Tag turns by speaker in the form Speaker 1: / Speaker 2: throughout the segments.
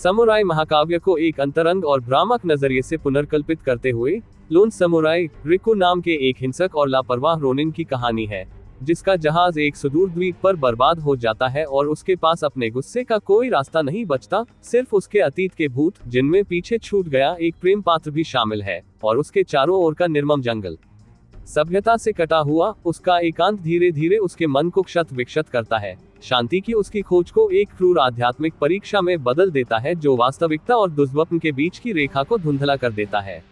Speaker 1: Samurai महाकाव्य को एक अंतरंग और भ्रामक नजरिए से पुनर्कल्पित करते हुए लोन समुराई रिकू नाम के एक हिंसक और लापरवाह रोनिन की कहानी है, जिसका जहाज एक सुदूर द्वीप पर बर्बाद हो जाता है और उसके पास अपने गुस्से का कोई रास्ता नहीं बचता, सिर्फ उसके अतीत के भूत, जिनमें पीछे छूट गया एक प्रेम पात्र भी शामिल है, और उसके चारों ओर का निर्मम जंगल। सभ्यता से कटा हुआ उसका एकांत धीरे धीरे उसके मन को क्षत विक्षत करता है। शांति की उसकी खोज को एक क्रूर आध्यात्मिक परीक्षा में बदल देता है, जो वास्तविकता और दुष्स्वप्न के बीच की रेखा को धुंधला कर देता है।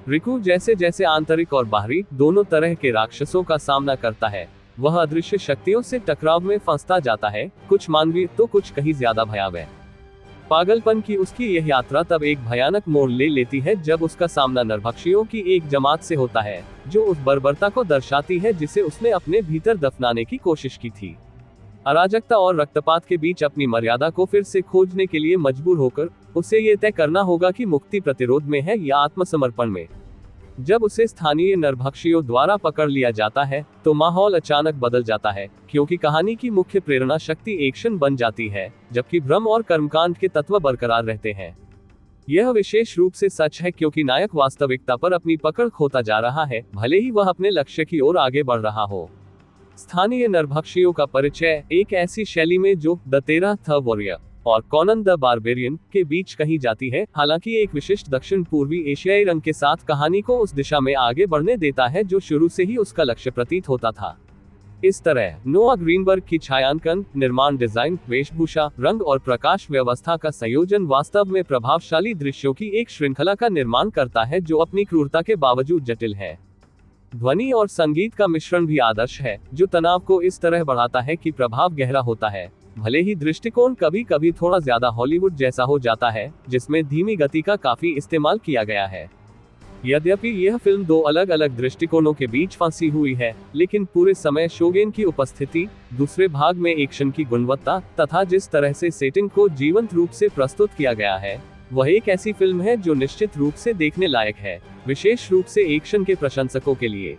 Speaker 1: रिकू जैसे जैसे आंतरिक और बाहरी दोनों तरह के राक्षसों का सामना करता है, वह अदृश्य शक्तियों से टकराव में फंसता जाता है, कुछ मानवीय तो कुछ कहीं ज्यादा भयावह। पागलपन की उसकी यह यात्रा तब एक भयानक मोड़ ले लेती है जब उसका सामना नरभक्षियों की एक जमात से होता है, जो उस बर्बरता को दर्शाती है जिसे उसने अपने भीतर दफनाने की कोशिश की थी। अराजकता और रक्तपात के बीच अपनी मर्यादा को फिर से खोजने के लिए मजबूर होकर उसे ये तय करना होगा कि मुक्ति प्रतिरोध में है या आत्मसमर्पण में। जब उसे स्थानीय नरभक्षियों द्वारा पकड़ लिया जाता है तो माहौल अचानक बदल जाता है, क्योंकि कहानी की मुख्य प्रेरणा शक्ति एक्शन बन जाती है, जबकि भ्रम और कर्मकांड के तत्व बरकरार रहते हैं। यह विशेष रूप से सच है क्योंकि नायक वास्तविकता पर अपनी पकड़ खोता जा रहा है, भले ही वह अपने लक्ष्य की ओर आगे बढ़ रहा हो। स्थानीय नरभक्षियों का परिचय एक ऐसी शैली में जो द 13th वॉरियर और कॉनन द बारबेरियन के बीच कही जाती है, हालांकि एक विशिष्ट दक्षिण पूर्वी एशियाई रंग के साथ कहानी को उस दिशा में आगे बढ़ने देता है जो शुरू से ही उसका लक्ष्य प्रतीत होता था। इस तरह नोआ ग्रीनबर्ग की छायांकन, निर्माण डिजाइन, वेशभूषा, रंग और प्रकाश व्यवस्था का संयोजन वास्तव में प्रभावशाली दृश्यों की एक श्रृंखला का निर्माण करता है जो अपनी क्रूरता के बावजूद जटिल है। ध्वनि और संगीत का मिश्रण भी आदर्श है, जो तनाव को इस तरह बढ़ाता है कि प्रभाव गहरा होता है। भले ही दृष्टिकोण कभी कभी थोड़ा ज्यादा हॉलीवुड जैसा हो जाता है, जिसमें धीमी गति का काफी इस्तेमाल किया गया है। यद्यपि यह फिल्म दो अलग अलग दृष्टिकोणों के बीच फंसी हुई है, लेकिन पूरे समय शोगेन की उपस्थिति, दूसरे भाग में एक्शन की गुणवत्ता तथा जिस तरह से सेटिंग को जीवंत रूप से प्रस्तुत किया गया है, वह एक ऐसी फिल्म है जो निश्चित रूप से देखने लायक है, विशेष रूप से एक्शन के प्रशंसकों के लिए।